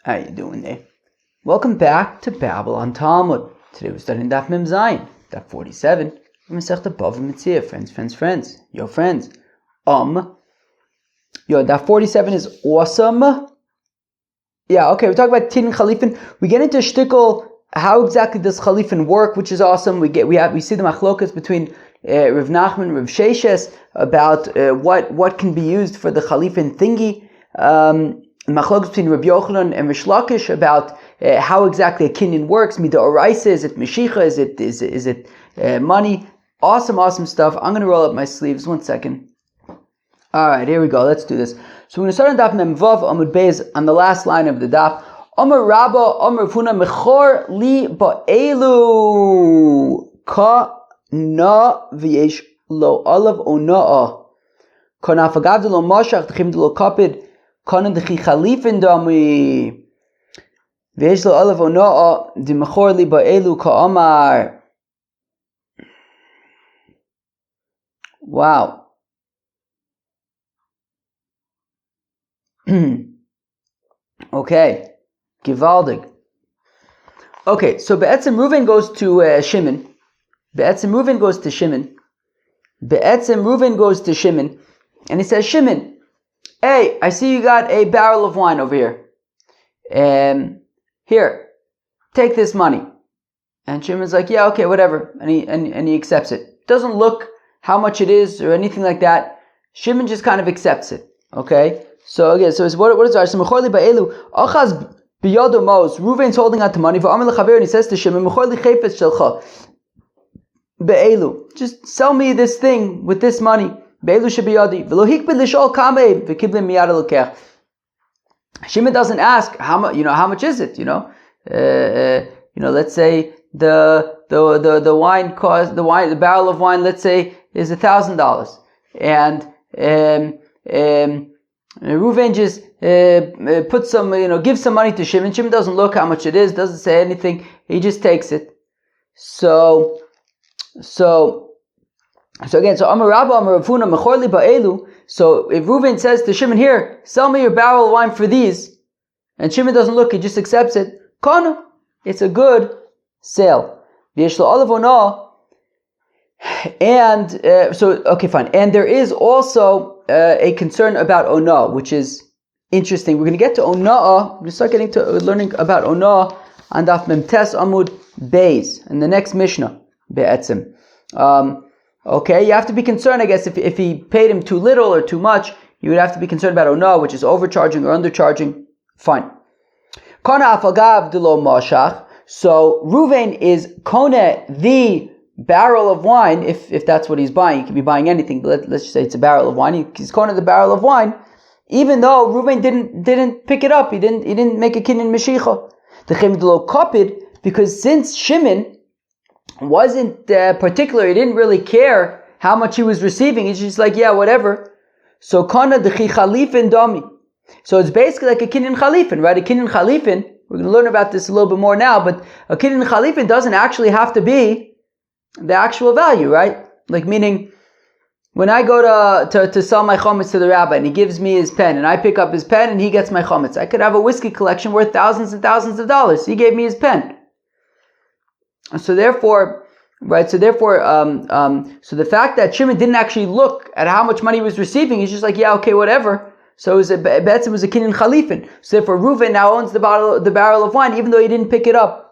How you doing there? Welcome back to Babylon Talmud. Today we're studying Daf Mem Zayin, Daf 47. We're Masechta BavaMetzia. Friends. Yo, friends. Daf 47 is awesome. Yeah, okay, we're talking about Tin Chalifin. We get into shtickle, how exactly does Chalifin work, which is awesome. We see the machlokas between Rav Nachman and Rav Sheshes about what can be used for the Chalifin thingy. Machlokas between Rabbi Yochanan and Rish Lakish about how exactly a kinyan works. Mida oraisa, is it meshicha? Is it money? Awesome stuff. I'm going to roll up my sleeves. 1 second. All right, here we go. Let's do this. So we're going to start on Daf Mem Vav Amud Beis on the last line of the Daf. Amar Rabba Amar Funa Mechor Li Ba'elu Ka Na V'yesh Lo Olav Ona'a Ka Nafagav Lo Mashach T'chim Lo Kapid Kanan D'chi Chalifin Dami V'yesh Lo Olav Ona'a D'Mechor Li Ba'elu Ka Amar. Wow. Okay, Givaldig. Okay, so Be'etzem Reuven goes to Shimon. Reuven goes to Shimon, and he says, Shimon, hey, I see you got a barrel of wine over here. Here, take this money. And Shimon's like, yeah, okay, whatever, and he accepts it. Doesn't look how much it is or anything like that. Shimon just kind of accepts it. Okay. So again, what is our Mechorli Ba'elu? Achaz biyado mos. Reuven's holding out the money for Amar lechaver, and he says to Shimon, Mechorli chayfetz shelcha Ba'elu. Just sell me this thing with this money. Ba'elu shebiyadi. V'lo hikbid l'shol kamei v'kiblim miyad elokech. Shimon doesn't ask how much. How much is it? Let's say the wine cost the barrel of wine. Let's say is $1,000, and Reuven just puts some, gives some money to Shimon. Shimon doesn't look how much it is, doesn't say anything. He just takes it. So Amar Rabba Amar Rav Huna Mechor Li Ba'elu. So if Reuven says to Shimon, here, sell me your barrel of wine for these, and Shimon doesn't look, he just accepts it. Kana, it's a good sale. V'yesh lo olav ona. And okay, fine. And there is also a concern about Onah, which is interesting. We're going to get to Onah. We're going to start getting to learning about Onah on Daf Mem Tes Amud Beis in the next Mishnah. Be'etzim. Okay, you have to be concerned, I guess, if he paid him too little or too much, you would have to be concerned about Onah, which is overcharging or undercharging. Fine. Kana afagav dilo mashach. So Reuven is kone the barrel of wine, if that's what he's buying. He could be buying anything, but let's just say it's a barrel of wine. He's calling the barrel of wine, even though Reuven didn't pick it up. He didn't make a kinyan meshicha. The chemidlo kopid, because since Shimon wasn't particular, he didn't really care how much he was receiving. He's just like, yeah, whatever. So kana d'chi chalifin dami. So it's basically like a kinyan chalifin, right? A kinyan chalifin. We're going to learn about this a little bit more now, but a kinyan chalifin doesn't actually have to be the actual value, right? Like, meaning, when I go to sell my chometz to the rabbi and he gives me his pen and I pick up his pen and he gets my chometz, I could have a whiskey collection worth thousands and thousands of dollars. He gave me his pen. So therefore, so the fact that Shimon didn't actually look at how much money he was receiving, he's just like, yeah, okay, whatever. So it was a kinyan chalifin. So therefore, Reuven now owns the barrel of wine, even though he didn't pick it up.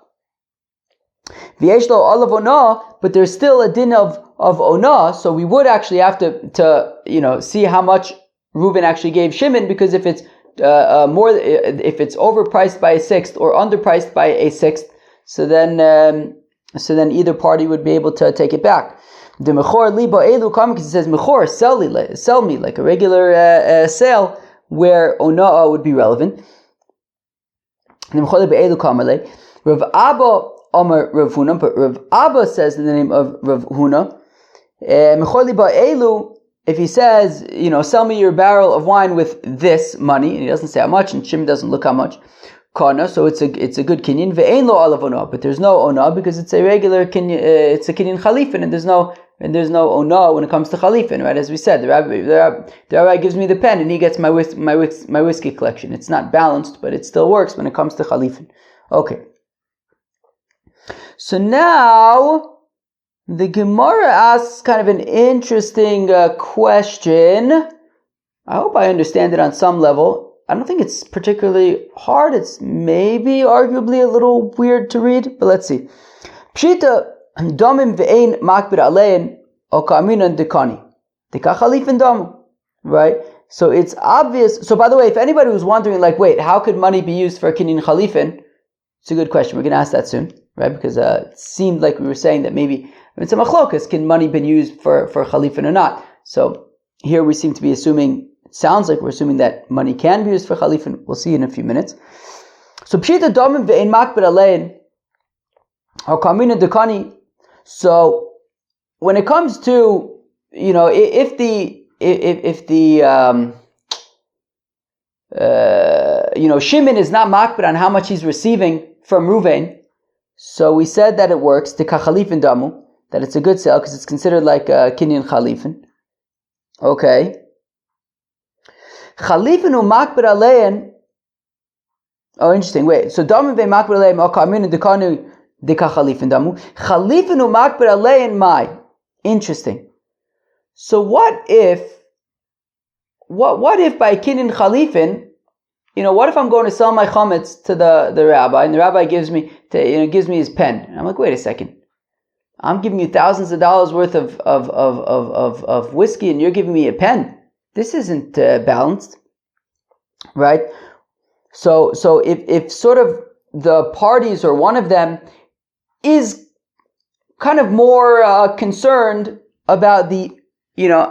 V'yesh lo olav onah, but there's still a din of onah, so we would actually have to see how much Reuven actually gave Shimon, because if it's if it's overpriced by a sixth or underpriced by a sixth, so then either party would be able to take it back. The mechor li ba'elu kam, because it says mechor, sell me like a regular sale where onah would be relevant. The mechor li ba'elu kam alei. Rav Abba Amar Rav Huna, but Rav Abba says in the name of Rav Huna, Mechorli ba'elu, if he says, sell me your barrel of wine with this money, and he doesn't say how much, and Shimon doesn't look how much, kana, so it's a good kinyan, ve'ein lo olav onah, but there's no onah because it's a regular kinyan, it's a kinyan chalifin, and there's no ono when it comes to chalifin, right? As we said, the rabbi gives me the pen and he gets my whiskey collection. It's not balanced, but it still works when it comes to chalifin. Okay. So now the Gemara asks kind of an interesting question. I hope I understand it on some level. I don't think it's particularly hard. It's maybe arguably a little weird to read, but let's see. Pshita domim ve'ein makbir alein o ka'aminan dekani. Deka chalifin domu. Right? So it's obvious. So by the way, if anybody was wondering, like, wait, how could money be used for kinyan chalifin? It's a good question. We're going to ask that soon, right? Because it seemed like we were saying that maybe it's a machlokas. Can money been used for chalifin or not? So here we seem to be assuming. Sounds like we're assuming that money can be used for chalifin. We'll see in a few minutes. So pshita domim ve'ein makbir alein or kamina dekani. So when it comes to, if the Shimon is not makbir on how much he's receiving from Ruvain, so we said that it works to kachalifin damu, that it's a good sale because it's considered like kinyan chalifin. Okay. Chalifin u makbir alein. Oh, interesting. Wait. So damu ve makbir alein o kamin dekanu deka chalifin damu. Chalifin u makbir alein mai. Interesting. So what if by kinyan chalifin, what if I'm going to sell my chametz to the rabbi and the rabbi gives me his pen? And I'm like, wait a second. I'm giving you thousands of dollars worth of whiskey and you're giving me a pen. This isn't balanced, right? So if sort of the parties or one of them is kind of more concerned about the,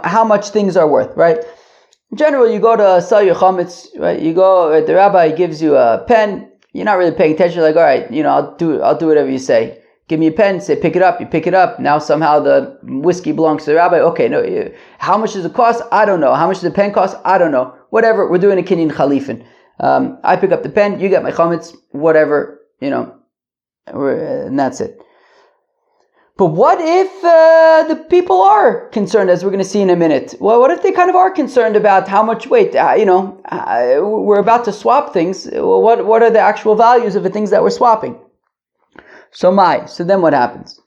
how much things are worth, right? In general, you go to sell your chametz, right? You go, the rabbi gives you a pen. You're not really paying attention. You're like, all right, I'll do whatever you say. Give me a pen, say pick it up, you pick it up. Now somehow the whiskey belongs to the rabbi. Okay, no, how much does it cost? I don't know. How much does the pen cost? I don't know. Whatever, we're doing a kinyan chalifin. I pick up the pen, you get my chametz, whatever, and that's it. But what if the people are concerned, as we're going to see in a minute? Well, what if they kind of are concerned about how much, we're about to swap things. What are the actual values of the things that we're swapping? So then what happens?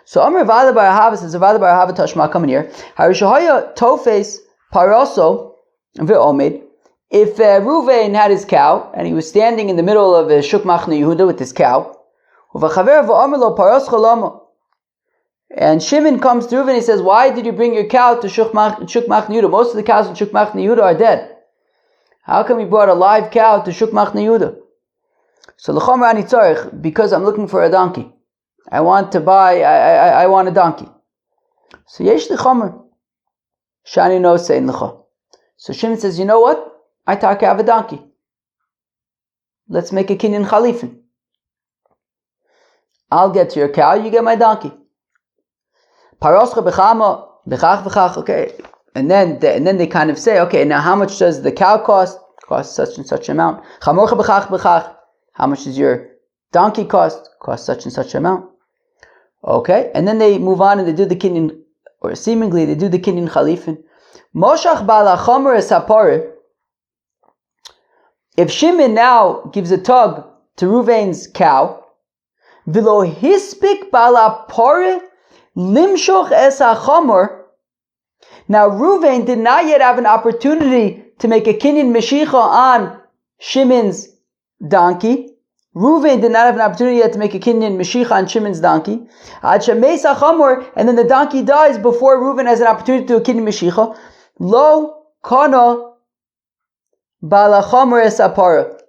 So Amr Vada Bar Ahava says, Vada Bar Ahava Tashma, come in here. Harishahaya Tofes Paroso Ve'omed. If Ruvain had his cow, and he was standing in the middle of Shuk Machne Yehuda with his cow, and Shimon comes to Ruvain and he says, why did you bring your cow to Shuk Machne Yehuda? Most of the cows in Shuk Machne Yehuda are dead. How come you brought a live cow to Shuk Machne Yehuda? So l'chomer ani tzarich, because I'm looking for a donkey. I want to buy. I want a donkey. So yesh l'chomer shani no sein l'cho. So Shimon says, you know what? I have a donkey. Let's make a kinyan chalifin. I'll get to your cow. You get my donkey. Paroscha bechama bechach bechach. Okay, and then they kind of say, okay, now how much does the cow cost? Costs such and such amount. Chamorcha bechach bechach. How much does your donkey cost? Cost such and such amount. Okay, and then they move on and they do the kinyan, or seemingly they do the kinyan chalifin. Moshach bala chomer es hapore. If Shimon now gives a tug to Ruvain's cow, v'lo hispik bala pore limshoch es hachomer. Now Ruvain did not yet have an opportunity to make a kinyan meshicha on Shimon's donkey. Ruvain did not have an opportunity yet to make a kinyan meshicha on Shimon's donkey. And then the donkey dies before Ruvain has an opportunity to do a kinyan meshicha. Lo kana balachamor es apara.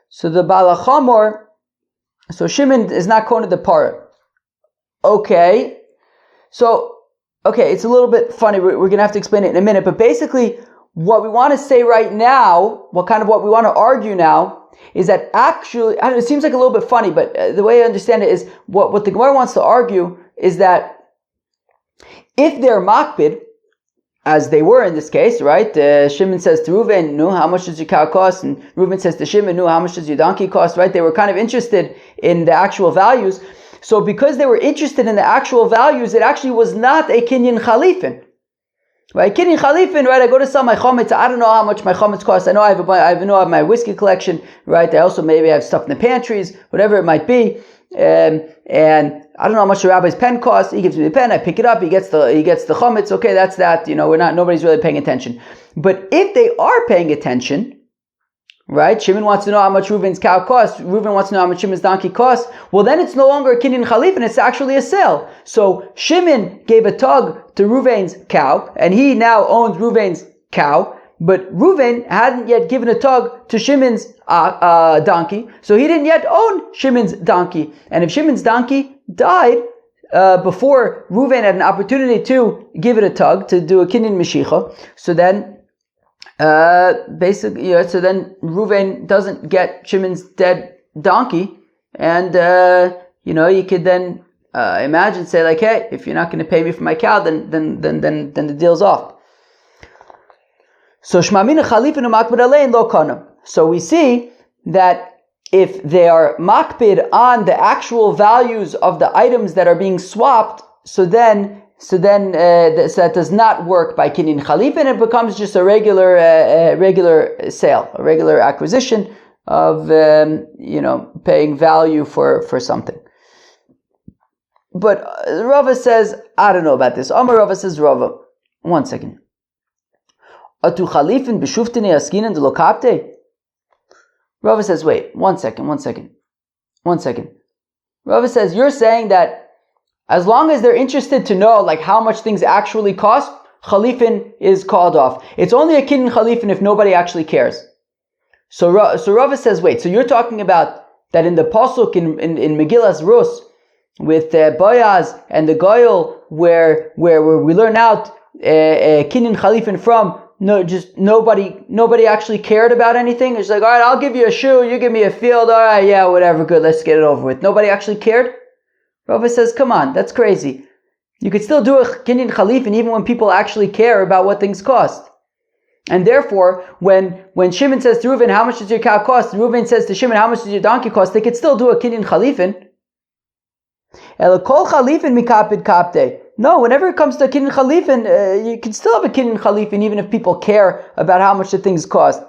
So the balachamor, so Shimon is not kona the para. Okay, it's a little bit funny. We're going to have to explain it in a minute. But basically, what we want to say right now, what we want to argue now, is that actually, it seems like a little bit funny, but the way I understand it is, what the Gemara wants to argue is that if they're makbid, as they were in this case, right? Shimon says to Reuven, "No, how much does your cow cost?" And Reuven says to Shimon, "No, how much does your donkey cost?" Right? They were kind of interested in the actual values. So because they were interested in the actual values, it actually was not a kinyan chalifin. Right, kinyan chalifin, right? I go to sell my chometz. I don't know how much my chometz costs. I know I have my whiskey collection, right? I also maybe have stuff in the pantries, whatever it might be. And I don't know how much the rabbi's pen costs. He gives me the pen, I pick it up. He gets the chometz. Okay, that's that. Nobody's really paying attention. But if they are paying attention, right? Shimon wants to know how much Reuven's cow costs. Reuven wants to know how much Shimon's donkey costs. Well, then it's no longer a kinyan chalif, and it's actually a sale. So Shimon gave a tug to Reuven's cow, and he now owns Reuven's cow. But Reuven hadn't yet given a tug to Shimon's donkey, so he didn't yet own Shimon's donkey. And if Shimon's donkey died before Reuven had an opportunity to give it a tug, to do a kinyan meshicha, so then so then Reuven doesn't get Shimon's dead donkey, and you could then imagine, say like, hey, if you're not going to pay me for my cow, then the deal's off. So Shmamina Chalifin u'makbid alein lo kana. So we see that if they are makbid on the actual values of the items that are being swapped, so that does not work by kinyan chalifin. It becomes just a regular sale, a regular acquisition of paying value for something. But Rava says, I don't know about this. Amar Rava says, Rava, 1 second. Atu chalifin b'shuftini askinen de lo kapte? Rava says, wait, 1 second. Rava says, you're saying that as long as they're interested to know like how much things actually cost, chalifin is called off. It's only a kinyan chalifin if nobody actually cares. So Rava says, wait, so you're talking about that in the pasuk in Megillas Rus with Boaz and the Goyal where we learn out kinyan chalifin from. No, just nobody actually cared about anything. It's like, all right, I'll give you a shoe, you give me a field, all right, yeah, whatever, good, let's get it over with. Nobody actually cared? Rava says, come on, that's crazy. You could still do a kinyan chalifin even when people actually care about what things cost. And therefore, when Shimon says to Reuven, how much does your cow cost? And Reuven says to Shimon, how much does your donkey cost? They could still do a kinyan chalifin. Kol chalifin mikapid kapte. No, whenever it comes to a kinyan chalifin, you can still have a kinyan chalifin even if people care about how much the things cost.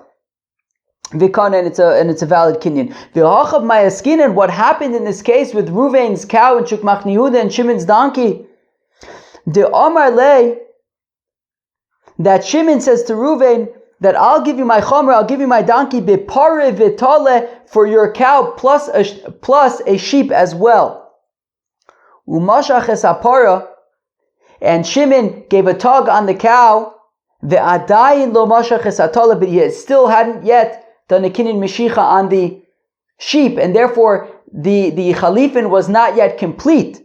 Vikana, and it's a valid kinyan. V'hachav mayaskinen, what happened in this case with Reuven's cow and Shukmach Yehuda and Shimon's donkey? The Omar lay, that Shimon says to Reuven that I'll give you my chomer, I'll give you my donkey bepare vitale for your cow plus a sheep as well. Umashach esapara, and Shimon gave a tug on the cow. Ve'adayin lo mashach esatala, but he still hadn't yet done a kinyan meshicha on the sheep, and therefore the chalifin was not yet complete.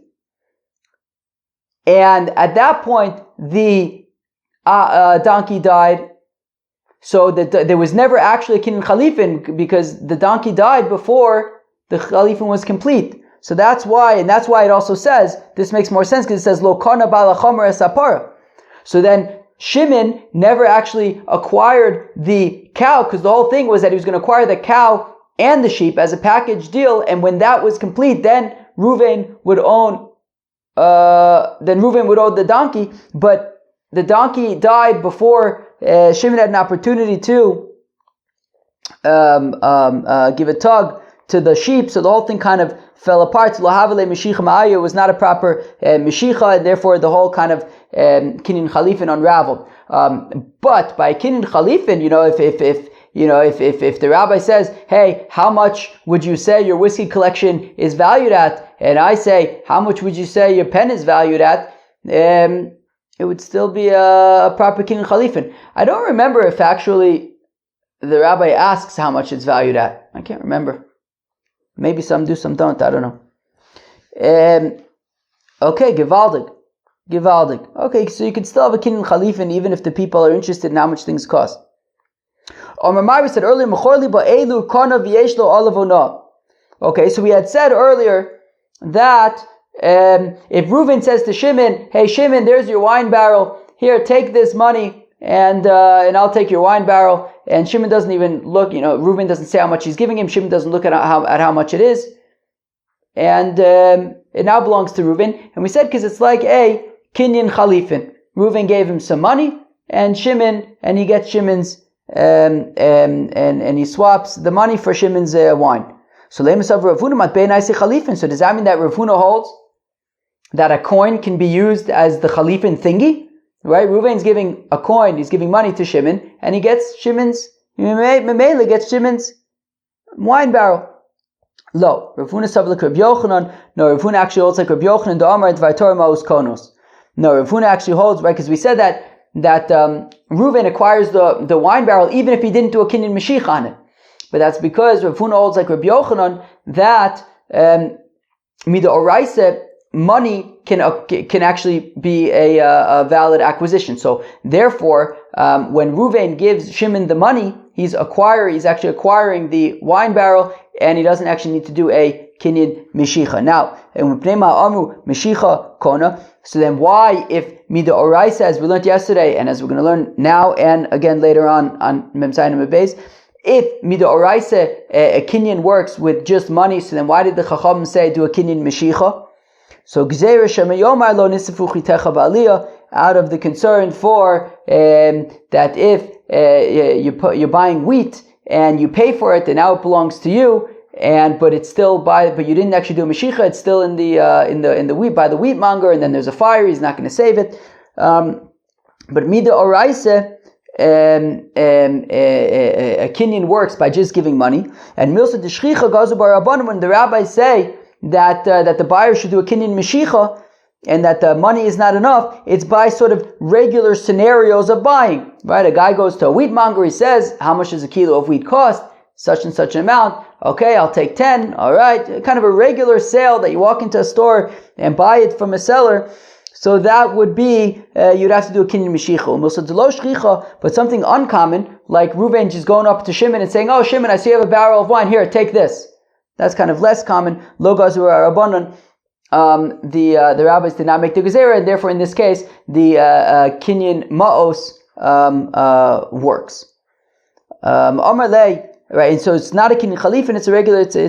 And at that point, the donkey died, so that there was never actually a kinyan chalifin because the donkey died before the chalifin was complete. So that's why it also says, this makes more sense because it says lo kana bala chomer esapara. So then Shimon never actually acquired the cow because the whole thing was that he was going to acquire the cow and the sheep as a package deal, and when that was complete, then Reuven would own the donkey. But the donkey died before Shimon had an opportunity to give a tug to the sheep, so the whole thing kind of fell apart. It was not a proper meshicha, and therefore the whole kind of kinyan chalifin unraveled. But by kinyan chalifin, if the rabbi says, hey, how much would you say your whiskey collection is valued at? And I say, how much would you say your pen is valued at? It would still be a proper kinyan chalifin. I don't remember if actually the rabbi asks how much it's valued at. I can't remember. Maybe some do, some don't. I don't know. Okay, gewaldig. Okay, so you can still have a kinyan chalifin even if the people are interested in how much things cost. We said earlier, okay, so we had said earlier that if Reuven says to Shimon, hey Shimon, there's your wine barrel, here, take this money, and I'll take your wine barrel, and Shimon doesn't even look, Reuven doesn't say how much he's giving him, Shimon doesn't look at how much it is. and it now belongs to Reuven. And we said because it's like a kinyan chalifin. Reuven gave him some money, and Shimon, and he gets Shimon's, and he swaps the money for Shimon's wine. So does that mean that Rav Huna holds that a coin can be used as the chalifin thingy? Right? Reuven's giving a coin, he's giving money to Shimon, and he gets Shimon's, Memele gets Shimon's wine barrel. Lo, Rav Huna sav like Rav Yochanan. No, Rav Huna actually holds like Rav Yochanan, the Amar Dvar Maus Konos. No, Rav Huna actually holds, right, because we said that Reuven acquires the wine barrel even if he didn't do a kinyan mashiach on it. But that's because Rav Huna holds like Rav Yochanan that mida oraisa money can actually be a valid acquisition. So therefore, when Reuven gives Shimon the money, he's actually acquiring the wine barrel, and he doesn't actually need to do a kinyan mashiach. Now, so then why, if mida oraisa, as we learned yesterday, and as we're going to learn now and again later on Mem Zayin and Mem Beis, if mida oraisa, a kinyan works with just money, so then why did the Chacham say do a kinyan mashiach? So gzeira shemayomar lo nisafu chitecha ba'aliyah, out of the concern for that if you're buying wheat and you pay for it, and now it belongs to you, but it's still but you didn't actually do a mashiach, it's still in the wheat by the wheat monger, and then there's a fire, he's not going to save it. But mida oraisa, a kinyan works by just giving money. And milsa d'shchicha gazu barabanan, when the rabbis say that the buyer should do a kinyan mashiach, and that the money is not enough, it's by sort of regular scenarios of buying. Right? A guy goes to a wheat monger, he says, how much does a kilo of wheat cost? Such and such an amount. Okay, I'll take 10. All right. Kind of a regular sale that you walk into a store and buy it from a seller. So that would be, you'd have to do a kinyan mashiach. But something uncommon, like Reuven just going up to Shimon and saying, oh, Shimon, I see you have a barrel of wine. Here, take this. That's kind of less common. Lo gazu rabbanan. The rabbis did not make the gezerah, and therefore in this case, the kinyan ma'os works. Amarlei. Right, and so it's not a kinyan chalifin; it's a regular. It's a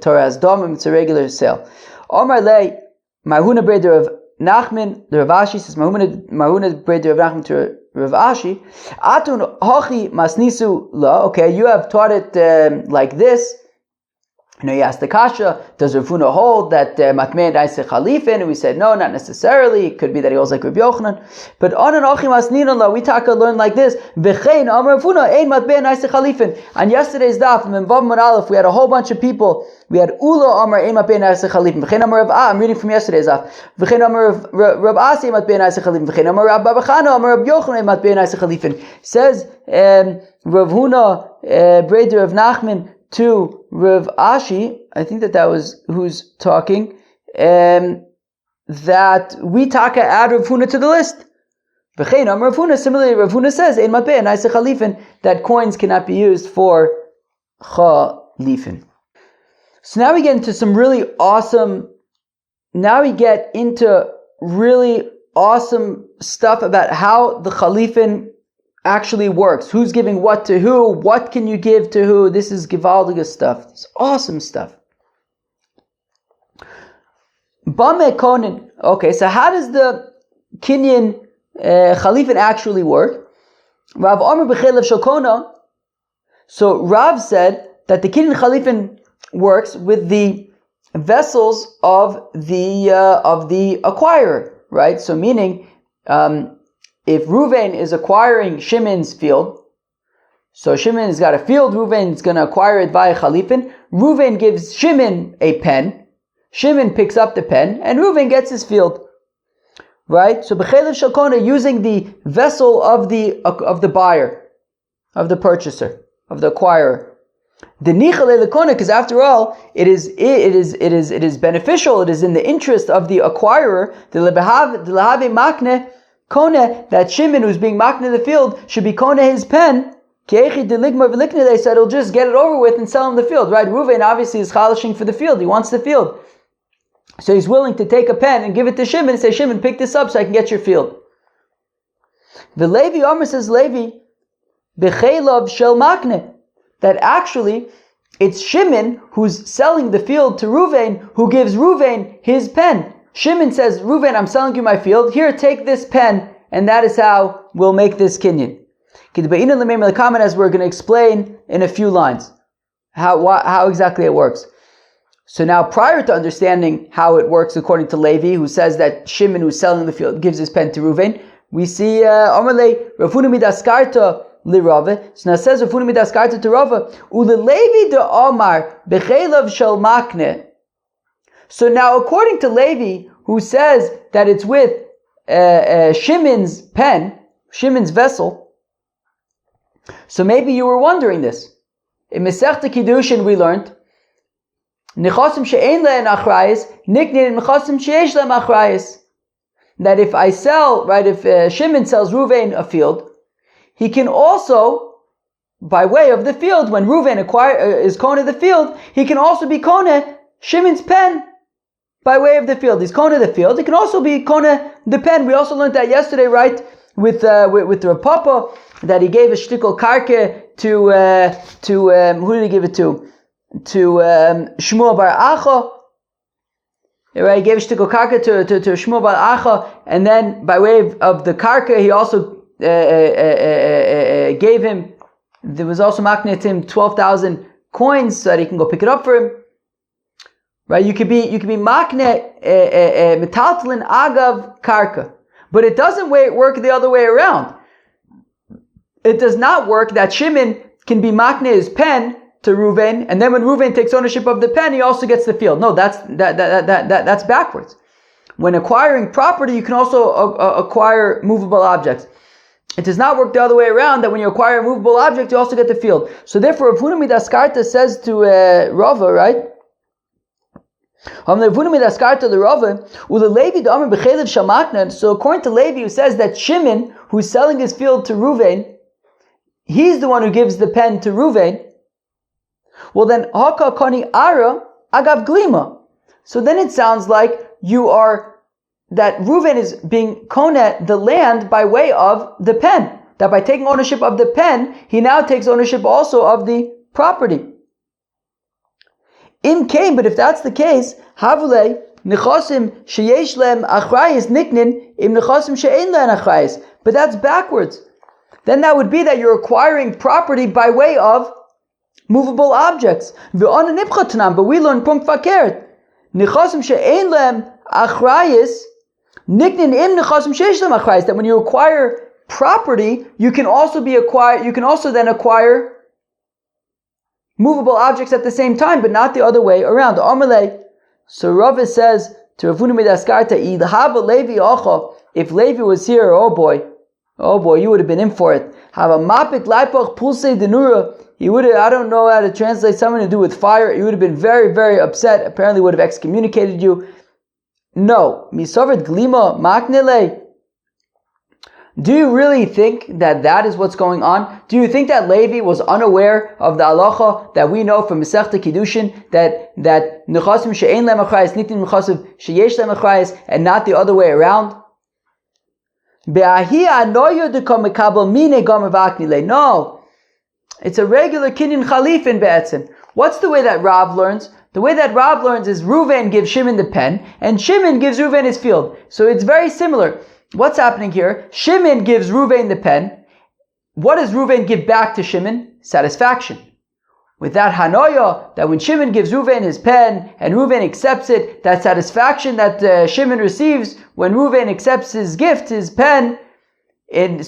Torah has domim. It's a regular sale. Omar lei Mahuna breder of Nachman. The Rav Ashi says Mahuna breder of Nachman to Rav Ashi. Atun hochi masnisu la. Okay, you have taught it like this. You asked the kasha, does Rav Huna hold that matmei daiseh chalifin? And we said no, not necessarily. It could be that he holds like Rav Yochanan. But anan hochi masninan la, we learn like this. V'chein amar Rav Huna ein matmei daiseh chalifin. On yesterday's daf, in Vav Man Aleph, we had a whole bunch of people. We had Ula Amar ein matmei daiseh chalifin. V'chein amar Rav I'm reading from yesterday's daf. V'chein amar Rav Asi ein matmei daiseh chalifin. V'chein amar Rav Babachana amar Rav Yochanan ein matmei daiseh chalifin. Says Rav Huna breder of Nachman to Rav Ashi, I think that was who's talking, that we taka add Rav Huna to the list. V'chein amar Rav Huna, similarly Rav Huna says, ein matbeh naiseh chalifin, that coins cannot be used for chalifin. So now we get into really awesome stuff about how the chalifin actually works. Who's giving what to who? What can you give to who? This is gewaldige stuff. It's awesome stuff. Bame konin. Okay, so how does the kinyan chalifin actually work? Rav Amar b'chelev shokona. So Rav said that the kinyan chalifin works with the vessels of the acquirer, right? So meaning, if Reuven is acquiring Shimon's field, so Shimon has got a field, Reuven is going to acquire it via chalifin. Reuven gives Shimon a pen, Shimon picks up the pen, and Reuven gets his field. Right? So b'chelev shakona, using the vessel of the buyer, of the purchaser, of the acquirer. The nichale lekona, because after all, it is beneficial. It is in the interest of the acquirer. The lehabe makne kone, that Shimon, who's being makne in the field, should be kone his pen. They said he'll just get it over with and sell him the field. Right? Reuven obviously is chalishing for the field. He wants the field. So he's willing to take a pen and give it to Shimon and say, Shimon, pick this up so I can get your field. The Levi Omer says, Levi, b'chelav shel makne, that actually it's Shimon who's selling the field to Ruvain, who gives Ruvain his pen. Shimon says, Ruvain, I'm selling you my field. Here, take this pen, and that is how we'll make this kinyan. As we're going to explain in a few lines how exactly it works. So now, prior to understanding how it works according to Levi, who says that Shimon, who's selling the field, gives his pen to Ruvain, we see Omerle Rafunu midaskarta lirave. So now it says Rafunu midaskarta to Rava uleLevi de Omar bechelav shel makne. So now, according to Levi, who says that it's with Shimon's pen, Shimon's vessel. So maybe you were wondering this. In Masechta Kiddushin we learned Nechasim she'ein le'en achrayis niknin nechasim she'esh le'en achrayis. That if I sell, right, if Shimon sells Ruvain a field, he can also, by way of the field, when Ruvain is kona the field, he can also be kona Shimon's pen by way of the field. He's kona the field. He can also be kona the pen. We also learned that yesterday, right, with the Rav Papa, that he gave a shtikol karke to who did he give it to? To Shmuel bar Acha. Right, he gave a shtikol karka to Shmuel bar Acha, and then by way of the karka, he also gave him. There was also makneh to him 12,000 coins so that he can go pick it up for him. Right, you could be makneh metaltlin agav karka, but it doesn't work the other way around. It does not work that Shimon can be makneh his pen to Ruvain, and then when Ruvain takes ownership of the pen, he also gets the field. No, that's backwards. When acquiring property, you can also acquire movable objects. It does not work the other way around, that when you acquire a movable object, you also get the field. So therefore, Rav Huna midaskarta says to Rava, right? So according to Levi, who says that Shimon, who's selling his field to Ruvain, he's the one who gives the pen to Ruvain. Well then, haka kani ara agav glima. So then it sounds like that Reuven is being kone the land by way of the pen. That by taking ownership of the pen, he now takes ownership also of the property. Im kain, but if that's the case, havule nechasim sheyesh lem achrayis niknin im nechasim she'ein lehem achrayis. But that's backwards. Then that would be that you're acquiring property by way of movable objects. But we learn punkt fakert. Nechasim she'ein lehem achrayis niknin im nechasim sheyesh lehem achrayis. That when you acquire property, you can also then acquire movable objects at the same time, but not the other way around. So Rava says to Rav Huna midaskarta, if Levi was here, oh boy, you would have been in for it. Have a mapik laipach pulse denura. He would have, I don't know how to translate, something to do with fire. He would have been very, very upset. Apparently would have excommunicated you. No. Misovet glima maknele. Do you really think that is what's going on? Do you think that Levi was unaware of the halacha that we know from Masechta Kiddushin that nechasim she'ein lehem achrayis nitin nechasim sheyesh lehem achrayis, and not the other way around? No, it's a regular kinyan chalifin be'etzim. What's the way that Rav learns? The way that Rav learns is Reuven gives Shimon the pen, and Shimon gives Reuven his field. So it's very similar. What's happening here? Shimon gives Reuven the pen. What does Reuven give back to Shimon? Satisfaction. With that hanoya, that when Shimon gives Reuven his pen and Reuven accepts it, that satisfaction that Shimon receives when Reuven accepts his gift, his pen, in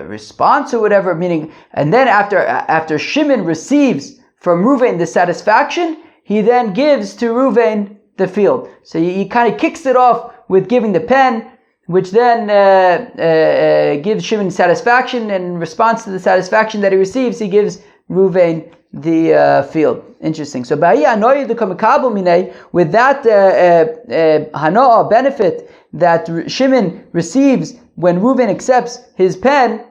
response or whatever, meaning, and then after Shimon receives from Reuven the satisfaction, he then gives to Reuven the field. So he kind of kicks it off with giving the pen, which then gives Shimon satisfaction, and in response to the satisfaction that he receives, he gives Reuven the field. Interesting. So with that hanoah benefit that Shimon receives when Reuven accepts his pen,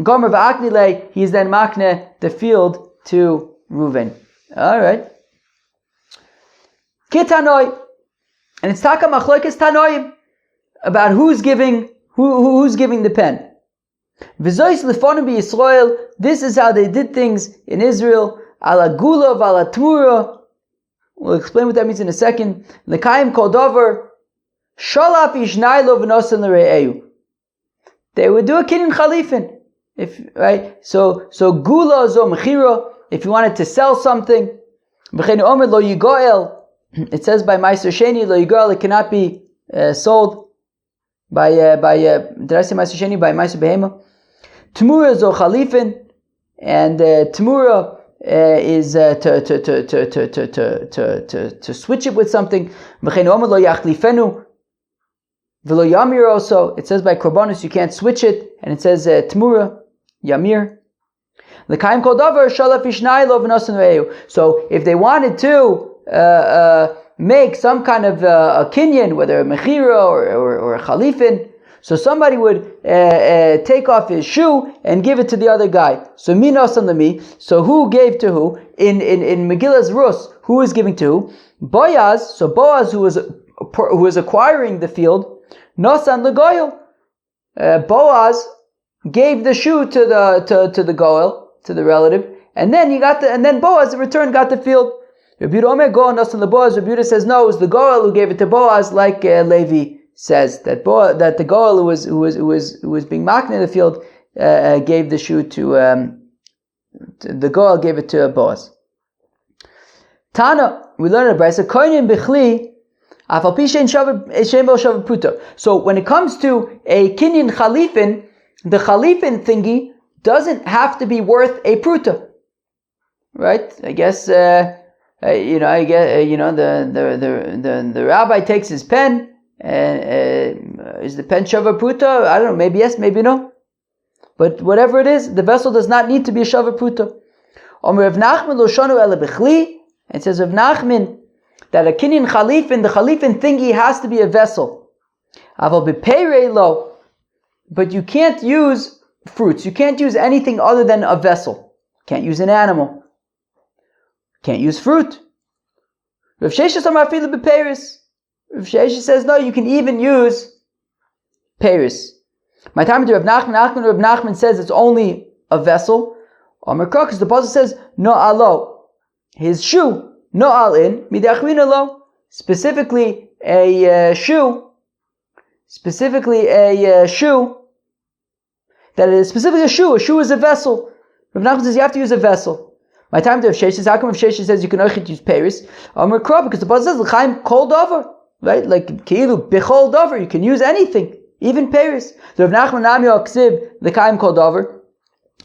Gomer v'aknile, he is then makne the field to Reuven. All right. Kitanoi, and it's taka machlokes tanoim about who's giving the pen. V'zois lefonim b'Yisrael. This is how they did things in Israel. Ala gula v'ala tmura. We'll explain what that means in a second. L'kayim kol dover. Shalaf ishnai lo v'nosan l're'eyu. They would do a kinyan chalifin. Right? So gula zo mechira. If you wanted to sell something. V'chein omer lo yigoel. It says by Meiser Sheni lo yigoel, it cannot be sold by did I say Meiser Sheni? By Meiser Behema. Tmura zo chalifin, and tmura is to switch it with something. V'chein omer lo yachlifenu v'lo yamir also. It says by korbanos you can't switch it, and it says tmura yamir. L'kayim kol davar shalaf ishnai lo v'nosan re'eyu. So if they wanted to make some kind of a kinyan, whether a mechira or a chalifin, so somebody would take off his shoe and give it to the other guy. So mi nosan lemi. So who gave to who? In Megillah's Rus, who is giving to who? Boaz. So Boaz, who was acquiring the field, nosan legoyel. Boaz gave the shoe to the goel, to the relative, and then Boaz in return got the field. Rabbi Yehuda says no, it was the goel who gave it to Boaz, like Levi says that the goel who was being makna in the field gave the shoe to the goel gave it to Boaz. Tana, we learn in the Brisa, koinin b'chli afal pi shein bo shav pruta. So when it comes to a kinyan chalifin, the chalifin thingy doesn't have to be worth a pruta, right? I guess. The rabbi takes his pen, is the pen shava pruta? I don't know, maybe yes, maybe no. But whatever it is, the vessel does not need to be a shava pruta. Omer Rav Nachman lo shanu ele b'chli. It says Rav Nachman that a kinyan chalifin, the chalifin thingy has to be a vessel. Aval b'peirei lo. But you can't use fruits. You can't use anything other than a vessel. Can't use an animal. Can't use fruit. Rav Sheshes Amar Afilu b'Peiris. Rav Sheshes says no, you can even use Peiris. My time to Rav Nachman says it's only a vessel. Amar Krok, because the pasuk says no alo, his shoe no al in midachrina lo. Specifically a shoe. That is specifically a shoe. A shoe is a vessel. Rav Nachman says you have to use a vessel. My time to Rav Sheshes, how come Rav Sheshes says you can only use Paris? Because the pasuk says l'chaim kol davar, right? Like keilu b'chol davar, you can use anything, even Paris. The Rav Nachman nami aksiv l'chaim kol davar.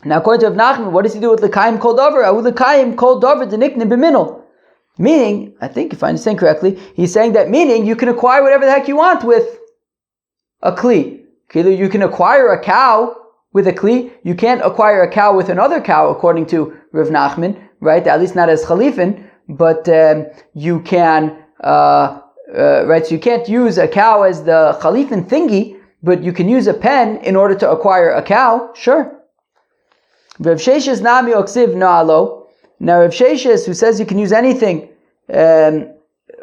Now according to Rav Nachman, what does he do with l'chaim kol davar? Ahu l'chaim kol davar denikne b'minol. Meaning, I think if I understand correctly, he's saying that meaning you can acquire whatever the heck you want with a kli. Keilu, you can acquire a cow with a kli. You can't acquire a cow with another cow, according to Rav Nachman, right? At least not as chalifin, but you can, right? So you can't use a cow as the chalifin thingy, but you can use a pen in order to acquire a cow. Sure. Rav Sheshes nami oksiv na'alo. Now Rav Sheshes, who says you can use anything,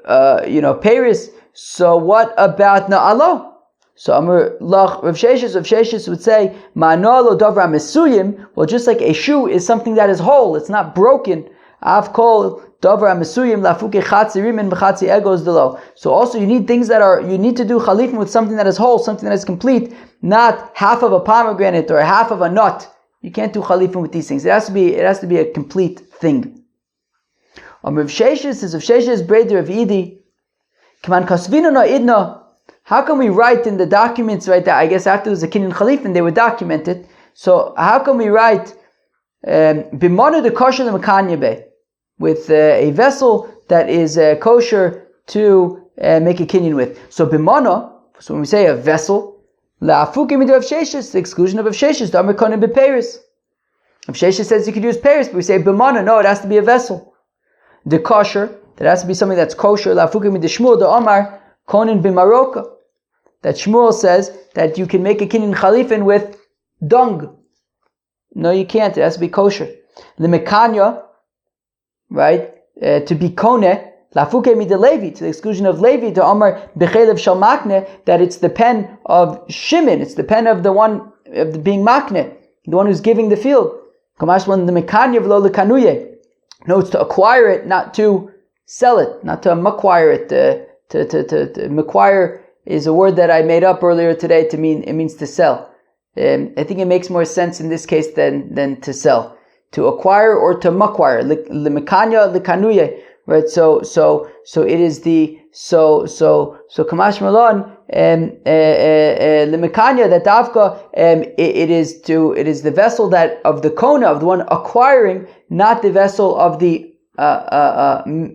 Paris. So what about na'alo? So Amr Lach Rav Sheshes would say, Ma'anolo Dovra Mesuyim. Well, just like a shoe is something that is whole, it's not broken. Av kol Dovra Mesuyim lafuke chatzi rimin b'chatzi egos delo. So also you need things you need to do chalifin with something that is whole, something that is complete, not half of a pomegranate or half of a nut. You can't do chalifin with these things. It has to be a complete thing. Rav Sheshes says, Rav Sheshes breder of Idi, K'man kasvino na idna. How can we write in the documents, right, that I guess after there was a kinyan chalifin, they would document it. So how can we write b'manu de kosher l'mekanyabe, with a vessel that is kosher to make a kinyan with? So b'manu, so when we say a vessel, la'afukim into Rav Sheshes, the exclusion of Rav Sheshes, the Amar Konin b'Paris. Rav Sheshes says you could use Paris, but we say b'manu, no, it has to be a vessel. The kosher, that has to be something that's kosher, la'afukim into Shmuel, the Amar Konin b'Marokah. That Shmuel says that you can make a kinyan chalifin with dung. No, you can't. It has to be kosher. The mekanya, right, to be kone, lafuke mide Levi, to the exclusion of Levi, to Amar b'chelev shal makne, that it's the pen of Shimon, it's the pen of the one being makne, the one who's giving the field. Kamash when the mekanya v'lo lekanuye. No, it's to acquire it, not to sell it, not to acquire it. To acquire is a word that I made up earlier today to mean, it means to sell. I think it makes more sense in this case than to sell. To acquire or to acquire. Lemekanya lekanuye. Right, so it is kamash malon lemekanya that davka it is the vessel that of the kona, of the one acquiring, not the vessel of the makne,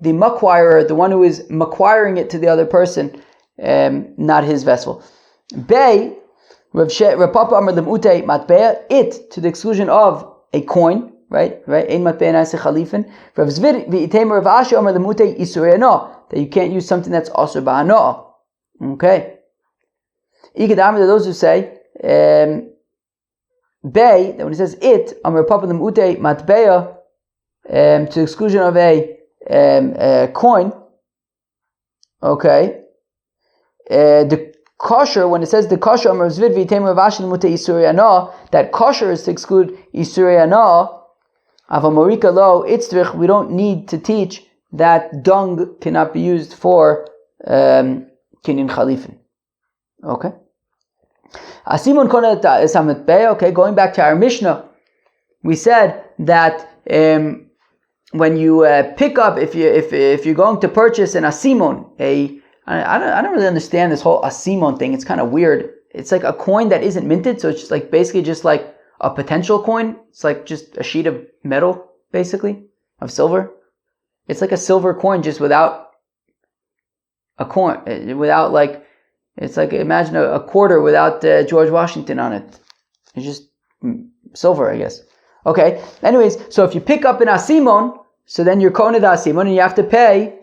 the macquirer, the one who is macquiring it to the other person, not his vessel. Bay Rav Papa Amar lemute matbea, it to the exclusion of a coin. Right. Ein matbei naise chalifin. Rav Zvid v'itemer Rav Ashi Omer lemutei isurei hana, that you can't use something that's asur b'hana. Okay. Ikadami, to those who say bay, that when it says it, Omer Papa lemutei matbea, to the exclusion of a coin. Okay. The kosher, when it says the kosher Omer Zvid v'itemer Rav Ashi lemutei isurei hana, that kosher is to exclude isurei hana. Avamorika lo itzrich, we don't need to teach that dung cannot be used for kinyan chalifin. Okay. Asimon kona samet be. Okay, going back to our Mishnah, we said that when you pick up, if you're going to purchase an asimon, I don't really understand this whole asimon thing. It's kind of weird. It's like a coin that isn't minted, so it's just like basically just like a potential coin. It's like just a sheet of metal, basically, of silver. It's like a silver coin, just without a coin, without like, it's like, imagine a quarter without George Washington on it. It's just silver, I guess. Okay, anyways, so if you pick up an asimon, so then you're kona the asimon, and you have to pay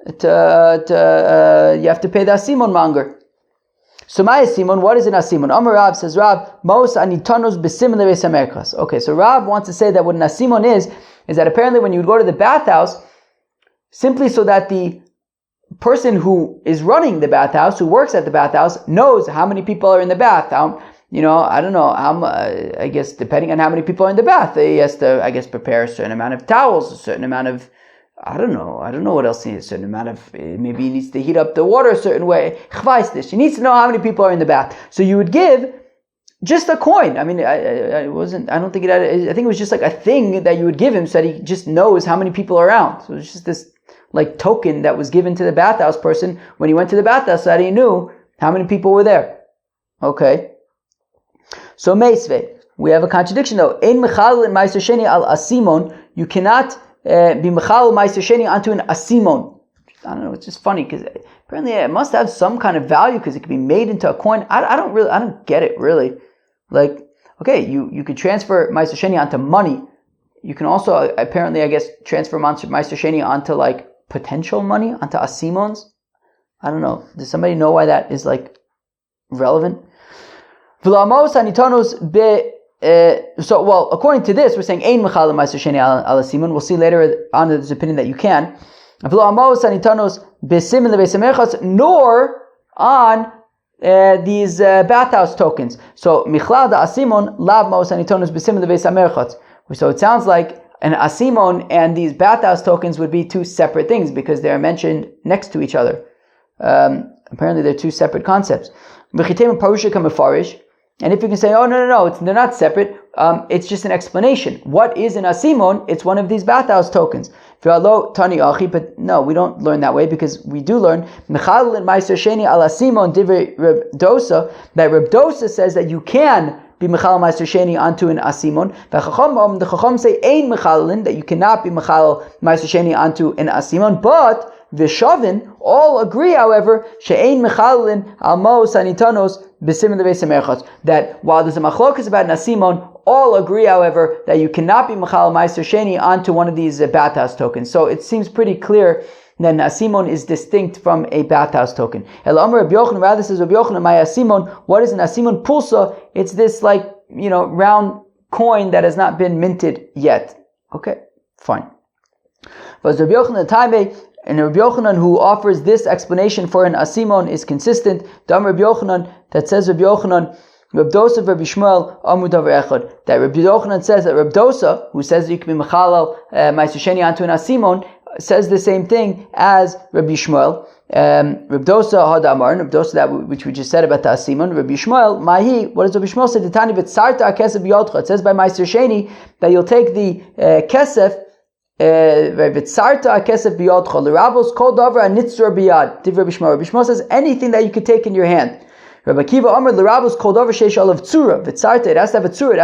the asimon monger. So my asimon, what is an asimon? Amar Rav, says Rav, Mos anitonos b'simin lebeis hamerkas. Okay, so Rav wants to say that what an asimon is that apparently when you would go to the bathhouse, simply so that the person who is running the bathhouse, who works at the bathhouse, knows how many people are in the bath. I don't know, I guess depending on how many people are in the bath, he has to, I guess, prepare a certain amount of towels, a certain amount of, I don't know what else he needs, a certain amount of, maybe he needs to heat up the water a certain way. He needs to know how many people are in the bath. So you would give just a coin. I mean, I don't think I think it was just like a thing that you would give him so that he just knows how many people are around. So it's just this like token that was given to the bathhouse person when he went to the bathhouse so that he knew how many people were there. Okay. So Meisve, we have a contradiction though. Ein mechal in ma'aser sheni al asimon, you cannot be mechal ma'aser sheni onto an asimon. I don't know, it's just funny because apparently it must have some kind of value because it can be made into a coin. I don't get it really. Like, okay, you could transfer ma'aser sheni onto money. You can also apparently, I guess, transfer ma'aser sheni onto like potential money, onto asimons. I don't know. Does somebody know why that is like relevant? So, well, according to this, we're saying ein mechal ma'aser sheni al asimon. We'll see later on this opinion that you can. Nor on these bathhouse tokens. So michlal da asimon lav ma'os anitonos b'simin lebeis hamerchot. So it sounds like an asimon and these bathhouse tokens would be two separate things because they are mentioned next to each other. Apparently, they're two separate concepts. And if you can say, oh, no, they're not separate, it's just an explanation. What is an asimon? It's one of these bathhouse tokens. But no, we don't learn that way because we do learn that Reb Dosa says that you can be mechal ma'aser sheni onto an asimon. The Chacham say ein mechalin, that you cannot be mechal ma'aser sheni onto an asimon, but Vishavin all agree, however, she'ein mechalin al ma'os anitanos b'simin lebeis hamerchot, that while there's a machlokas about an asimon, all agree, however, that you cannot be mechal ma'aser sheni onto one of these bathhouse tokens. So it seems pretty clear that an asimon is distinct from a bathhouse token. El Amar Rabbi Yochanan, rather says Rabbi Yochanan, my asimon, what is an asimon? Pulsa, it's this round coin that has not been minted yet. Okay, fine. But Rabbi Yochanan Taimei, and Rabbi Yochanan, who offers this explanation for an asimon, is consistent. Dam Rabbi Yochanan, that says Rabbi Yochanan, Reb Dosa Rabbi Shmuel Amru Davar Echad. That Rabbi Yochanan says that Reb Dosa, who says that you can be Mechalal Ma'aser Sheni onto an Asimon, says the same thing as Rabbi Shmuel. Reb Dosa Hadamar, Reb Dosa, that which we just said about the Asimon. Rabbi Shmuel, Mahi, what does Rabbi Shmuel say? The Tani V'tzarta Kesef B'yodcha. It says by Ma'aser Sheni that you'll take the Kesef, V'tzarta Kesef B'yodcha. L'Ravos Kol Davar Anitzur B'yad. Div Rabbi Shmuel. Rabbi Shmuel says anything that you could take in your hand. Rabbi Akiva Amar L'Ravos Kol Davar Sheish Alav Tzura. V'tzarta, it has to have a tzura. It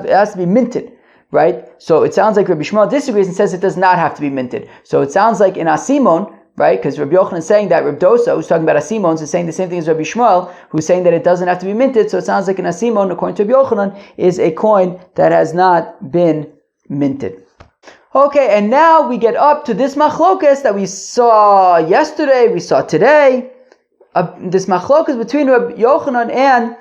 has to be minted. Right? So it sounds like Rabbi Shmuel disagrees and says it does not have to be minted. So it sounds like in Asimon, right? Because Rabbi Yochanan is saying that Rabbi Dosa, who's talking about Asimons, is saying the same thing as Rabbi Shmuel, who's saying that it doesn't have to be minted. So it sounds like an Asimon, according to Rabbi Yochanan, is a coin that has not been minted. Okay, and now we get up to this machlokas that we saw yesterday, we saw today. This machlokas between Rabbi Yochanan and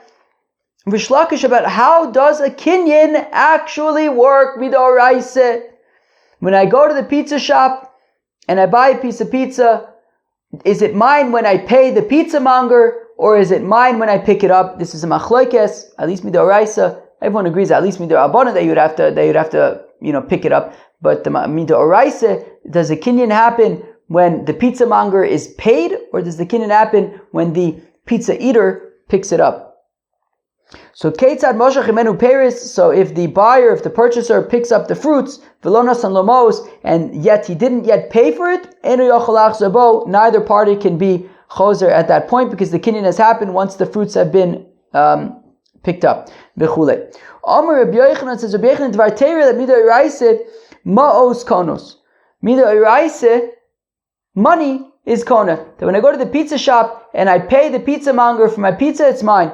Rish Lakish about how does a kinyan actually work midoraisa. When I go to the pizza shop and I buy a piece of pizza, is it mine when I pay the pizza monger, or is it mine when I pick it up? This is a machlokes, at least midoraisa. Everyone agrees at least midorabana that you'd have to pick it up. But the midoraisa, does the kinyan happen when the pizza monger is paid, or does the kinyan happen when the pizza eater picks it up? So Keitzad Moshach Imenu Peris, so if the purchaser picks up the fruits, Velonas and Lomos, and yet he didn't yet pay for it, neither party can be choser at that point, because the kinyan has happened once the fruits have been picked up. Bechule. Amar Rabbi Yochanan says, Rabbi Yochanan Dvar Teira, that Mida Iraise, Ma'os Konos. Mida Iraise, money is Kona. That when I go to the pizza shop and I pay the pizza monger for my pizza, it's mine.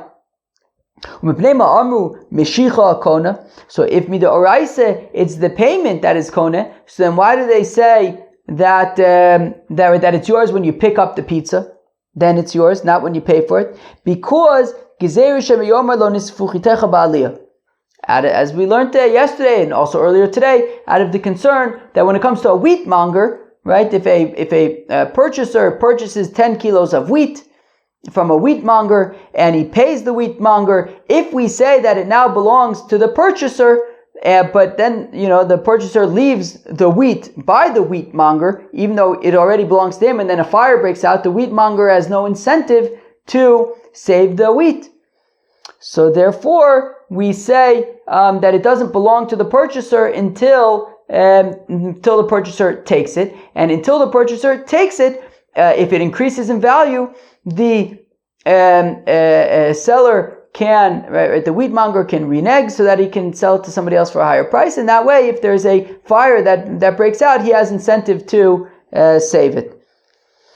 So if mida oraisa, it's the payment that is kone, so then why do they say that it's yours when you pick up the pizza? Then it's yours, not when you pay for it. Because as we learned yesterday and also earlier today, out of the concern that when it comes to a wheat monger, right, if a purchaser purchases 10 kilos of wheat from a wheat monger and he pays the wheat monger, if we say that it now belongs to the purchaser, but then the purchaser leaves the wheat by the wheat monger, even though it already belongs to him, and then a fire breaks out, the wheat monger has no incentive to save the wheat. So therefore we say that it doesn't belong to the purchaser until the purchaser takes it, and until the purchaser takes it, if it increases in value, the seller can, the wheat monger can renege so that he can sell it to somebody else for a higher price, and that way, if there's a fire that breaks out, he has incentive to save it.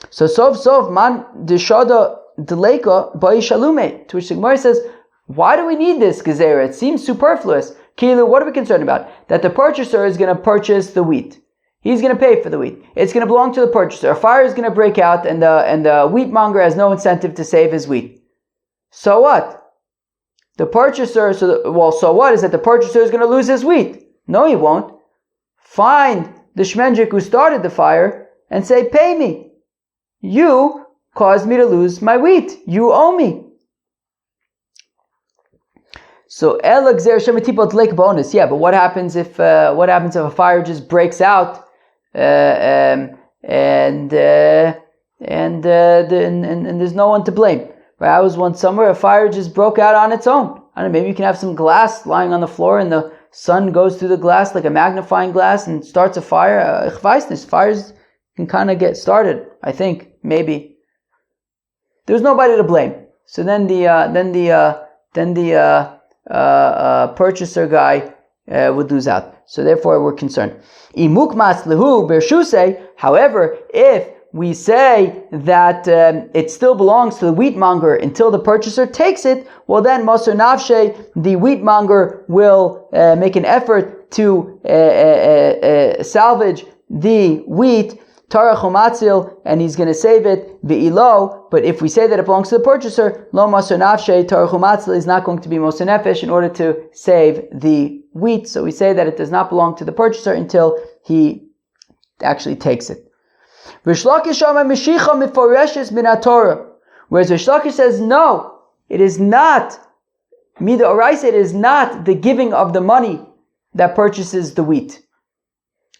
So sof man deshada deleka ba'ishalume, to which the Gemara says, why do we need this gezerah? It seems superfluous. Kilu, what are we concerned about? That the purchaser is going to purchase the wheat. He's going to pay for the wheat. It's going to belong to the purchaser. A fire is going to break out, and the wheat monger has no incentive to save his wheat. So what? The purchaser, so what is that the purchaser is going to lose his wheat? No, he won't. Find the shmendrik who started the fire and say, pay me. You caused me to lose my wheat. You owe me. So bonus. Yeah, but what happens if a fire just breaks out and there's no one to blame? Right? I was once somewhere, a fire just broke out on its own. I don't know, maybe you can have some glass lying on the floor and the sun goes through the glass like a magnifying glass and starts a fire. Fires can kind of get started, I think, maybe. There's nobody to blame. So then the purchaser guy would lose out. So therefore we're concerned. However, if we say that it still belongs to the wheat monger until the purchaser takes it, well then Moser Nafshe, the wheat monger will make an effort to salvage the wheat, Tarach Umatzil, and he's going to save it, Ve'ilo. But if we say that it belongs to the purchaser, Lo Moser Nafshe, Tarach Umatzil is not going to be Moser Nefesh in order to save the wheat. So we say that it does not belong to the purchaser until he actually takes it. Whereas Rish Lakish says, no, it is not Mida Oraisa, it is not the giving of the money that purchases the wheat.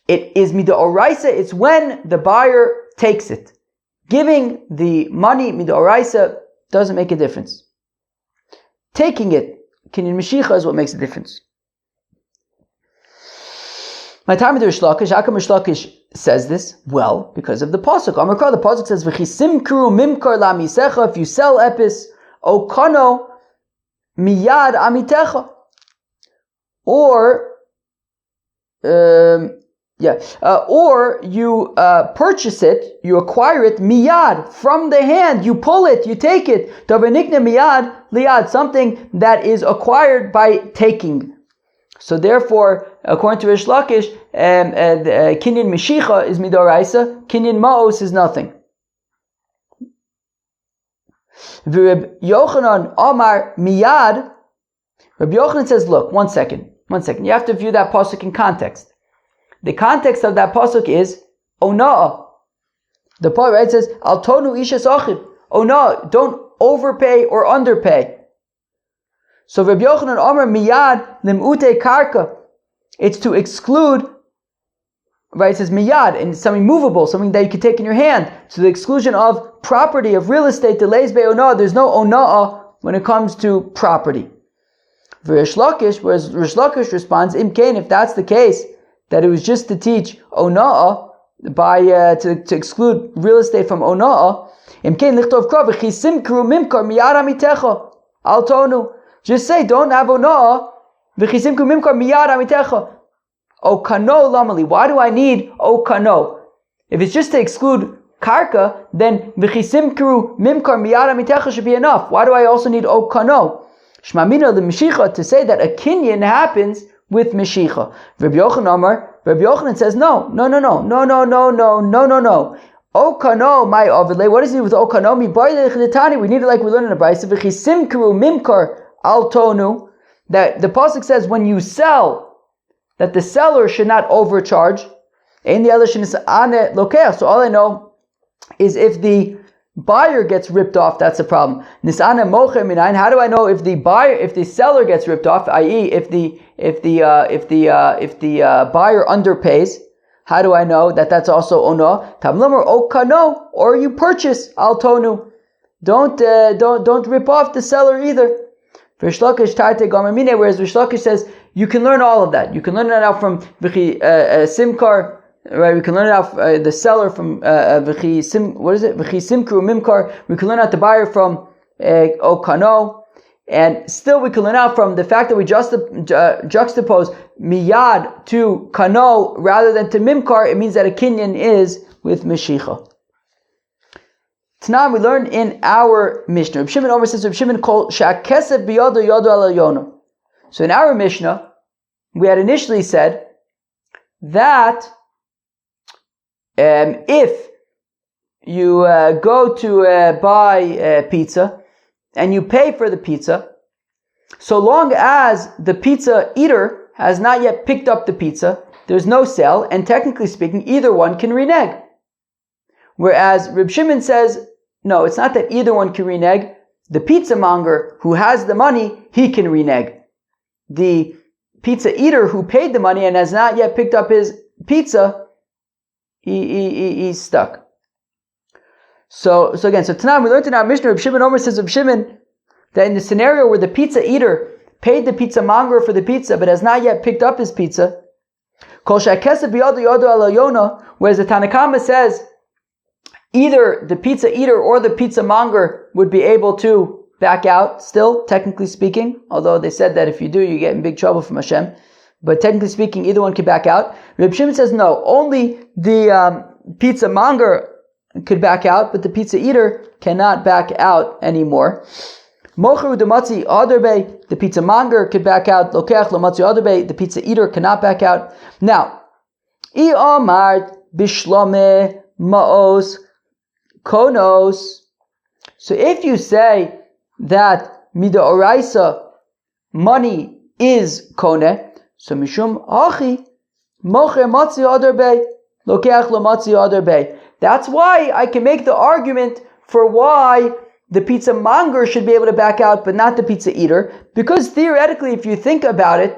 It is Mida Oraisa, it's when the buyer takes it. Giving the money, Mida Oraisa, doesn't make a difference. Taking it, Kinyan Meshicha, is what makes a difference. My time with Rish Lakish, how come Rish Lakish says this? Well, because of the pasuk. Amakra, the pasuk says, "V'chisimkru mimkar lamisecha." If you sell epis, okano miyad amitecha. Or you purchase it, you acquire it miyad, from the hand. You pull it, you take it. Davenikne miyad liad, something that is acquired by taking. So therefore, according to Rish Lakish, Kinyan Meshicha is Midoraisa, Kinyan Ma'os is nothing. Rabbi Yochanan Amar Miyad, Rabbi Yochanan says, look, one second, you have to view that pasuk in context. The context of that pasuk is Ona'ah. The pasuk, right, says, Al tonu isha sachib. Ona'ah, don't overpay or underpay. So Rabbi Yochanan Amar Miyad Lim'ute Karka. It's to exclude, right? It says Miyad, and something movable, something that you can take in your hand. So the exclusion of property, of real estate, delays by Ona'ah. There's no Ona'ah when it comes to property. Rish Lakish, whereas Rish Lakish responds, Imkain, if that's the case, that it was just to teach Ona'ah, to exclude real estate from Ona'ah, Imkain lichtov krav, v'chisimkru mimkar miyad amitecha, al tonu. Just say, don't have ona'ah, v'chisimku mimkar miyad amitecha. Okano lamali. Why do I need okano? If it's just to exclude karka, then v'chisimku mimkar miyad amitecha should be enough. Why do I also need okano? Shmamina the Meshicha, to say that a kinyan happens with Meshicha. Rabbi Yochanan says, no. Okano, my overlay. What is it with okano? We need it like we learned in the Brayso. V'chisimku mimkar al tonu, that the pasuk says when you sell, that the seller should not overcharge. So all I know is if the buyer gets ripped off, that's a problem. How do I know if the seller gets ripped off? I.e., if the buyer underpays? How do I know that that's also ono? Tamlamar okano, or you purchase al tonu. Don't rip off the seller either. Rish Lakish Tarte Gomer Mine, whereas Rish Lakish says you can learn all of that. You can learn it out from Simkar, right? We can learn it out the seller from Simkru Mimkar. We can learn out the buyer from Okano, and still we can learn out from the fact that we juxtapose Miyad to Kano rather than to Mimkar. It means that a kinyan is with Meshicha. Tonight we learn in our Mishnah. Reb Shimon Omer says, Reb Shimon called Sha'kesef biyado yado al yona. So in our Mishnah, we had initially said that if you go to buy pizza and you pay for the pizza, so long as the pizza eater has not yet picked up the pizza, there's no sale, and technically speaking, either one can renege. Whereas Reb Shimon says, no, it's not that either one can renege. The pizza monger who has the money, he can renege. The pizza eater who paid the money and has not yet picked up his pizza, he's stuck. So tonight we learned in our Mishnah, Reb Shimon Omer says Reb Shimon that in the scenario where the pizza eater paid the pizza monger for the pizza but has not yet picked up his pizza, whereas the Tanakama says either the pizza eater or the pizza monger would be able to back out still, technically speaking, although they said that if you do, you get in big trouble from Hashem. But technically speaking, either one could back out. Reb Shimon says no, only the pizza monger could back out, but the pizza eater cannot back out anymore. Mocheru dematzi adarbe, the pizza monger could back out. Lokeach lematzi adarbe, the pizza eater cannot back out. Now, I amart bishlame maos konos. So if you say that mida oraisa money is kone, so mishum hachi mocher matzi adarbe lokeach lematzi adarbe. That's why I can make the argument for why the pizza monger should be able to back out, but not the pizza eater, because theoretically, if you think about it,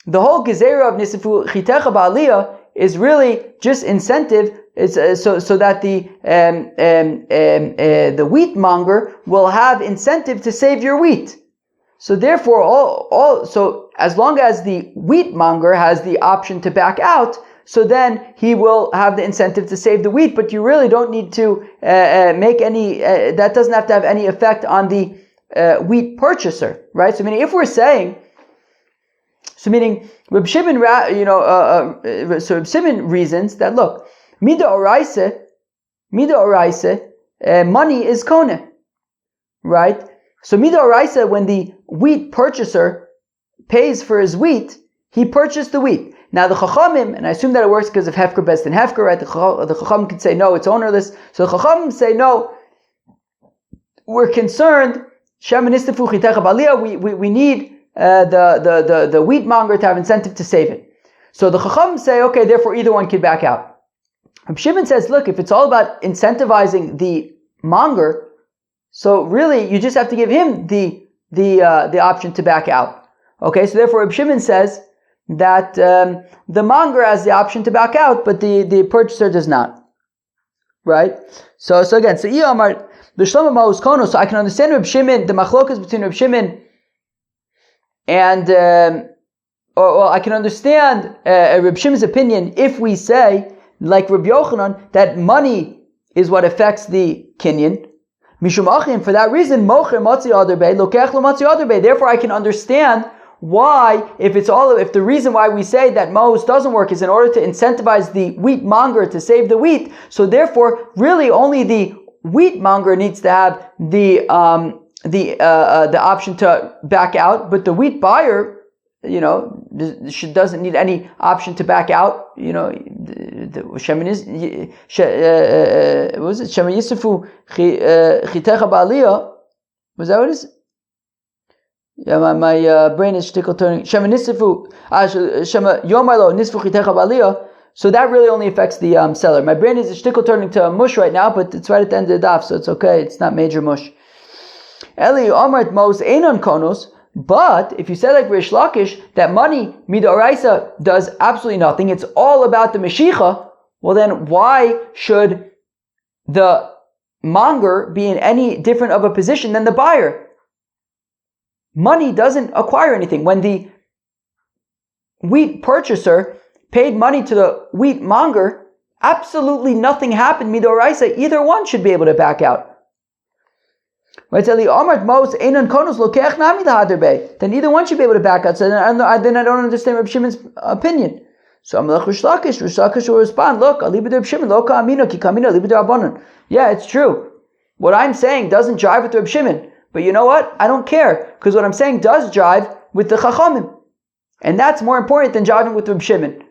the whole gezerah of Nisifu Chitecha Ba'aliyah is really just incentive, so that the wheat monger will have incentive to save your wheat. So therefore, so as long as the wheat monger has the option to back out, so then he will have the incentive to save the wheat. But you really don't need to make any. That doesn't have to have any effect on the wheat purchaser, right? So meaning, if we're saying, Reb Shimon, so Reb Shimon reasons that, look, Mida Oraise, money is kone, right? So Mida Oraise, when the wheat purchaser pays for his wheat, he purchased the wheat. Now the Chachamim, and I assume that it works because of Hefker Best and Hefker, right? The Chachamim can say no, it's ownerless. So the Chachamim say no, we're concerned, Shemanistifu Chitecha Ba'aliyah, we need the wheat monger to have incentive to save it. So the Chacham say, okay, therefore either one can back out. Reb Shimon says, look, if it's all about incentivizing the monger, so really you just have to give him the option to back out. Okay, so therefore Reb Shimon says that the monger has the option to back out, but the purchaser does not. Right? So again, so Iyamar B'Shlomo Ma'us Kono. So I can understand Reb Shimon, the machlokas between Reb Shimon and I can understand Reb Shimon's opinion if we say, like Reb Yochanan, that money is what affects the kinyan. Mishum Achin, for that reason, Mocher Matzi Ader Bey, Lokech Matzi Ader Bey. Therefore, I can understand why, if the reason why we say that Mos doesn't work is in order to incentivize the wheat monger to save the wheat. So therefore, really only the wheat monger needs to have the option to back out, but the wheat buyer, doesn't need any option to back out. Shemin Yisafu Chitecha Ba'aliyah. Was that what it is? Yeah, my brain is stickle turning. Shemin Yisafu Shema Yomarlo Nisfu Chitecha Ba'aliyah. So that really only affects the seller. My brain is shtickle turning to a mush right now, but it's right at the end of the daf, so it's okay. It's not major mush. Eli Amart Mos Einon Konos. But if you say like Rish Lakish that money midoraisa does absolutely nothing, it's all about the Meshicha, well then why should the monger be in any different of a position than the buyer? Money doesn't acquire anything. When the wheat purchaser paid money to the wheat monger, absolutely nothing happened midoraisa. Either one should be able to back out. Right? Then either one should be able to back out. So then I don't understand Reb Shimon's opinion. So I'm like Rish Lakish will respond, look, Reb Shimon, yeah, it's true. What I'm saying doesn't jive with Reb Shimon. But you know what? I don't care. Because what I'm saying does jive with the Chachamim. And that's more important than jiving with Reb Shimon.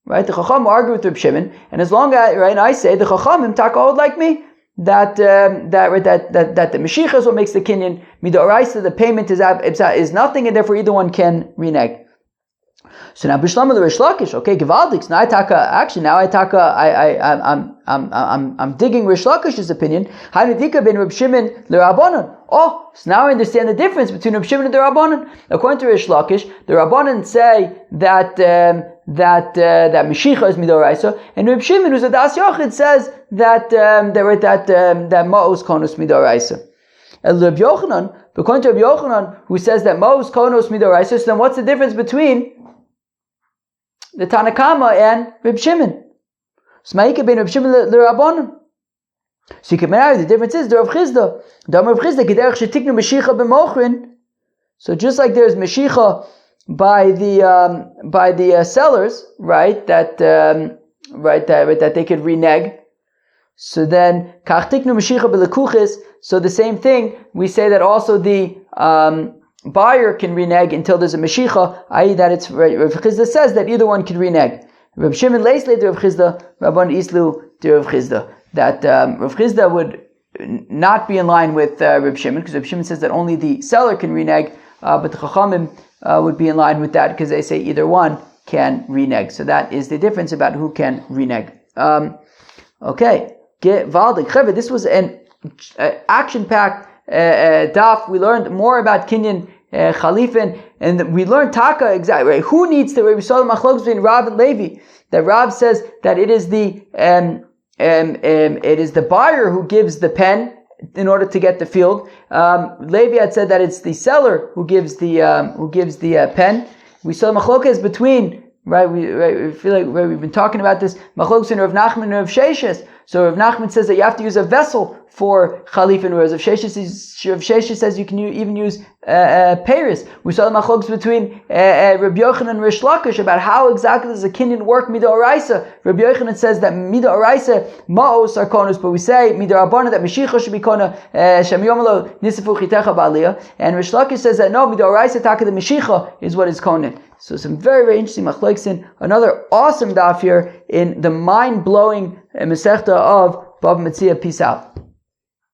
Right? The Chachamim argue with Reb Shimon. And as long as I say the Chachamim taka like me, that the Mashiach is what makes the kinyan. Midoraisa, the payment is nothing, and therefore either one can renege. So now Bishlam the Rish Lakish, okay, Givaldiks. Now I'm digging Rish Lakish's opinion. Hanedika ben Reb Shimon l'Rabbanan. Oh, so now I understand the difference between Reb Shimon and the Rabbanan. According to Rish Lakish, the Rabbanan say that Mashiach is midoraisa, and Reb Shimon, who's a Das Yochid, says that Ma'os Konos midoraisa. And Reb Yochanan, according to Reb Yochanan, who says that Ma'os Konos midoraisa, so then what's the difference between the Tanakama and Reb Shimon? Smaika ben Reb Shimon l'Rabbanan. So you can marry, the difference is the Rav Chizda. The Rav Chizda gederech shetiknu Mashiach b'mochrin. So just like there's Mashiach by the sellers, right? That they could renege. So then kach tiknu Mashiach b'lekuchis. So the same thing, we say that also the buyer can renege until there's a Mashiach, i.e. that it's Rav Chizda says that either one can renege. Rav Shimon leisle to Rav Chizda, Rabban Islu to Rav Chizda. That Rav Chizda would not be in line with Rav Shimon, because Rav Shimon says that only the seller can renege, but the Chachamim would be in line with that, because they say either one can renege. So that is the difference about who can renege. Okay, this was an action-packed daf, we learned more about Kinyan Chalifin, and we learned Taka exactly, right? Who needs to, we saw the machlokes between Rav and Levi, that Rav says that it is the buyer who gives the pen in order to get the field. Levi had said that it's the seller who gives the pen. We saw the machlokes between, right? We feel like we've been talking about this machlokes in Rav Nachman and Rav Sheshes. So Rav Nachman says that you have to use a vessel for chalifin, whereas Rav Sheshes says you can even use peiris. We saw the machlokes between Rabbi Yochanan and Rish Lakish about how exactly does a kinyan work mida oraisa. Rabbi Yochanan says that mida oraisa ma'os are konus, but we say mida rabbanan that meshicha should be kona shem yomalo nisafu chitecha ba'aliyah, and Rish Lakish says that no, mida oraisa taka the meshicha is what is konin. So some very, very interesting machlokes in another awesome daf here in the mind-blowing Masechta of BavaMetzia. Peace out.